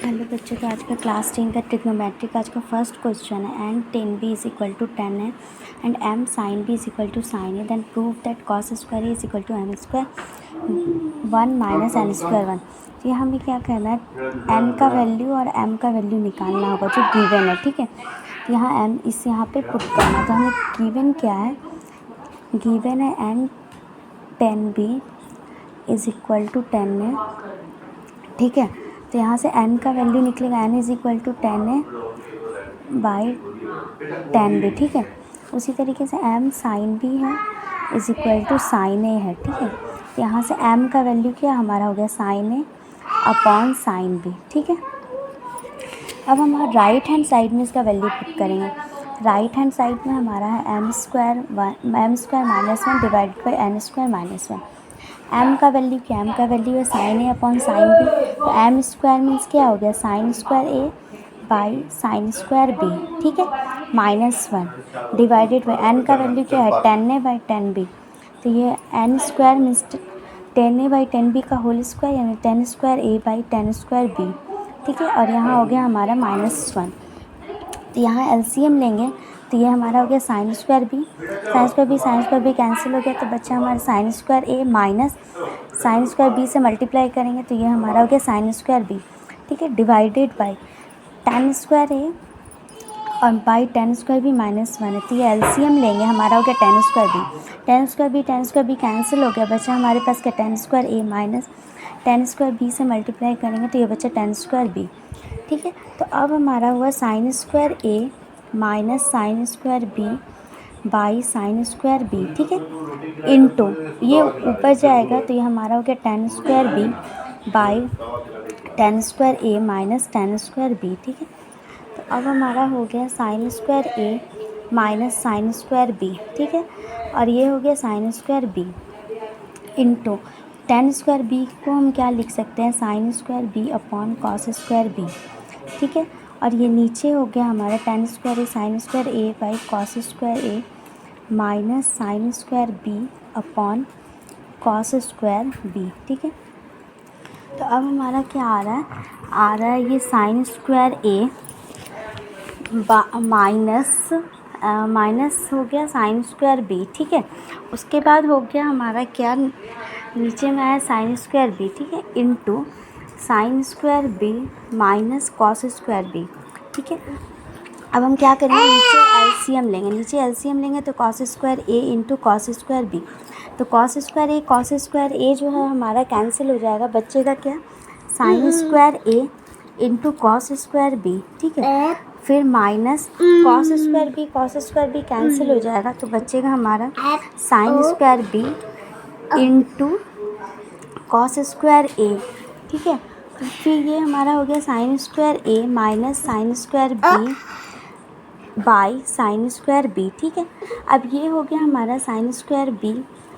Hello बच्चों, तो आज का क्लास 10 का ट्रिग्नोमेट्रिक आज का फर्स्ट क्वेश्चन है। And 10b is equal to 10 है and m sine b is equal to sine A, then prove that cos square A is equal to m square 1 minus n square 1। तो ये हमें क्या करना है, n का value और m का वैल्यू निकालना होगा जो गिवन है। ठीक है, तो यहाँ m इस यहाँ पे पुट करना। तो हमें गिवन क्या है, गिवन है n 10b is equal to 10 है। ठीक है, तो यहाँ से n का वैल्यू निकलेगा, n इज़ इक्वल टू 10 है बाई 10 भी। ठीक है, उसी तरीके से m साइन b है इज़ इक्वल टू साइन ए है। ठीक है, तो यहाँ से m का वैल्यू क्या हमारा हो गया, sine A upon sine B. ठीक है, अब हम राइट हैंड साइड में इसका वैल्यू पुट करेंगे। राइट हैंड साइड में हमारा है m square minus 1 divided by n square minus 1। m का वैल्यू क्या, m का वैल्यू है sine A upon sine B. तो m स्क्वायर मीन्स क्या हो गया, sine square A by sine square B. ठीक है, माइनस 1 डिवाइडेड बाई n का वैल्यू क्या है, 10 ए बाई 10 बी। तो ये n square means 10 A by 10 B का होल स्क्वायर, यानी 10 square A by 10 square B. ठीक है, और यहाँ हो गया हमारा -1। तो यहाँ एलसीएम लेंगे तो ये हमारा हो गया साइन स्क्वायर बी कैंसिल हो गया, तो बच्चा हमारा sine square A minus sine square B से मल्टीप्लाई करेंगे तो ये हमारा हो गया साइन स्क्वायर बी। ठीक है, डिवाइडेड बाई 10 स्क्वायर ए और बाई 10 स्क्वायर बी -1 है। तो ये एलसीएम लेंगे, हमारा हो गया 10 स्क्वायर बी कैंसिल हो गया, बच्चा हमारे पास क्या 10 square A minus 10 square B से मल्टीप्लाई करेंगे तो ये बच्चा 10 स्क्वायर बी। ठीक है, तो अब हमारा हुआ sine square A minus sine square B by sine square B. ठीक है, इनटू ये ऊपर जाएगा तो ये हमारा हो गया 10 square B by 10 square A minus 10 square B. ठीक है, तो अब हमारा हो गया sine square A minus sine square B. ठीक है, और ये हो गया sine square B into 10 square B को हम क्या लिख सकते हैं, sine square B upon cos square B. ठीक है, और ये नीचे हो गया हमारा 10 square A sine square A by cos square A minus sine square B upon cos square B. ठीक है, तो अब हमारा क्या आ रहा है ये साइन स्क्वायर ए माइनस हो गया साइन स्क्वायर बी। ठीक है, उसके बाद हो गया हमारा क्या, नीचे में आया साइन स्क्वायर बी। ठीक है, into sine square B minus cos square B. ठीक है, अब हम क्या करेंगे, नीचे एलसीएम लेंगे तो cos square A into cos square B. तो कॉस स्क्वायर ए जो है हमारा कैंसिल हो जाएगा, बच्चेगा क्या, sine square A into cos square B. ठीक है, फिर minus cos square B cancel हो जाएगा तो बचेगा हमारा sine square B into cos square A. ठीक है, तो फिर ये हमारा हो गया sine square A minus sine square B by sine square B. ठीक है, अब ये हो गया हमारा sine square B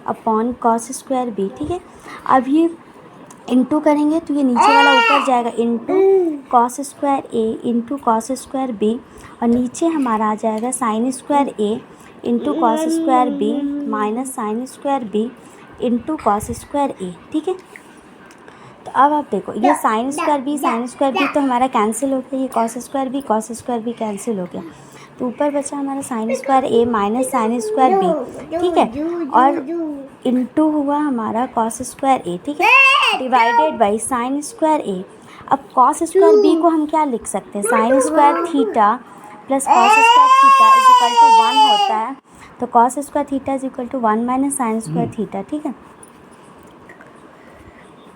upon cos square B. ठीक है, अब ये इंटू करेंगे तो ये नीचे वाला ऊपर जाएगा, into cos square A into cos square B, और नीचे हमारा आ जाएगा sine square A into cos square B minus sine square B into cos square A. ठीक है, तो अब आप देखो ये साइन स्क्वायर बी तो हमारा कैंसिल हो गया, ये कॉस स्क्वायर बी कैंसिल हो गया, तो ऊपर बचा हमारा sine square A minus sine square B. ठीक है, और इनटू हुआ हमारा कॉस स्क्वायर ए। ठीक है, डिवाइडेड बाई साइन स्क्वायर ए। अब कॉस स्क्वायर बी को हम क्या लिख सकते हैं, sine square theta plus cos square theta is equal to 1 होता है, तो cos square theta is equal to 1 minus sine square theta. ठीक है,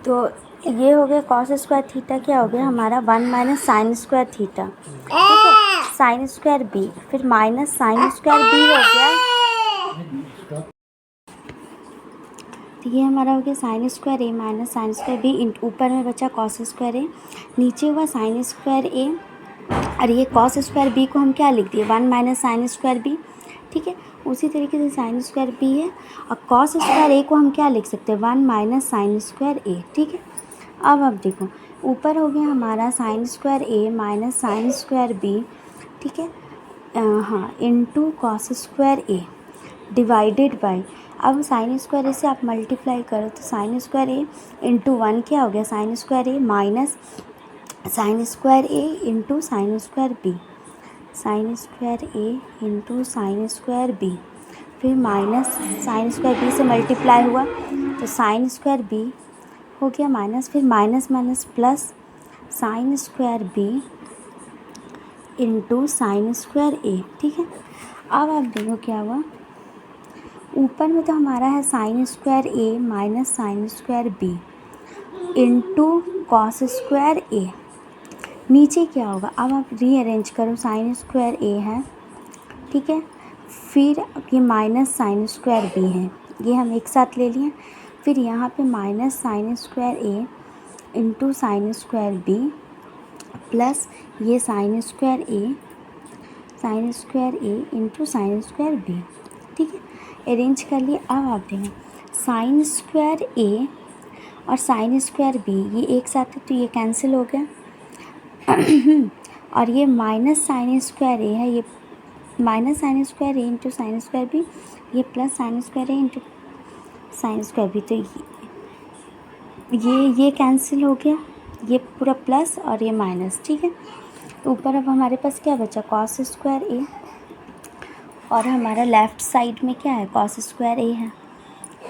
तो ये हो गया कॉस स्क्वायर थीटा क्या हो गया हमारा 1 माइनस साइन स्क्वायर थीटा। ठीक है, साइन स्क्वायर बी फिर माइनस साइन स्क्वायर बी हो गया, तो ये हमारा हो गया sine square A minus sine square B, ऊपर में बचा कॉस स्क्वायर ए, नीचे हुआ साइन स्क्वायर ए, और ये कॉस स्क्वायर बी को हम क्या लिख दिए 1 माइनस साइन स्क्वायर बी। ठीक है, उसी तरीके से साइन स्क्वायर बी है और कॉस स्क्वायर ए को हम क्या लिख सकते हैं 1 माइनस साइन स्क्वायर ए। ठीक है, अब देखो ऊपर हो गया हमारा sine square A minus sine square B. ठीक है, हाँ, into cos square A divided by, अब साइन स्क्वायर ए से आप मल्टीप्लाई करो तो साइन स्क्वायर ए इंटू 1 क्या हो गया, sine square A minus sine square A into sine square B, sine square A into sine square B, फिर minus sine square B से मल्टीप्लाई हुआ तो साइन स्क्वायर बी हो गया माइनस, फिर minus minus plus sine square B into sine square A. ठीक है, अब आप देखो क्या हुआ, ऊपर में तो हमारा है sine square A minus sine square B into cos square A. नीचे क्या होगा, अब आप रीअरेंज करो, साइन स्क्वायर ए है, ठीक है, फिर ये माइनस साइन स्क्वायर बी है, ये हम एक साथ ले लिए, फिर यहाँ पे minus sine square A into sine square B plus ये sine square A into sine square B. ठीक है, अरेंज कर लिए। अब आप देखें साइन स्क्वायर ए और साइन स्क्वायर बी ये एक साथ है तो ये कैंसिल हो गया और ये माइनस साइन स्क्वायर ए है, ये minus sine square A into sine square B, ये plus sine square A into sine square B, तो ये कैंसिल हो गया, ये पूरा प्लस और ये माइनस। ठीक है, तो ऊपर अब हमारे पास क्या बचा, कॉस स्क्वायर ए, और हमारा लेफ़्ट साइड में क्या है, कॉस स्क्वायर ए है,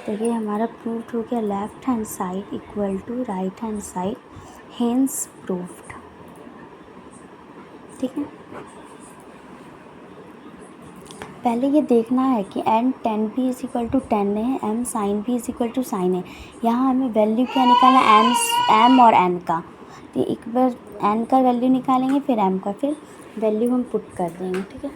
तो ये हमारा प्रूव्ड हो गया, left hand side equal to right hand side, hence proved. ठीक है, पहले ये देखना है कि n tan B is equal to 10 है, m sine B is equal to sine है। यहाँ हमें वैल्यू क्या निकालना है, एम और एन का, तो एक बार एन का वैल्यू निकालेंगे फिर एम का, फिर वैल्यू हम पुट कर देंगे। ठीक है।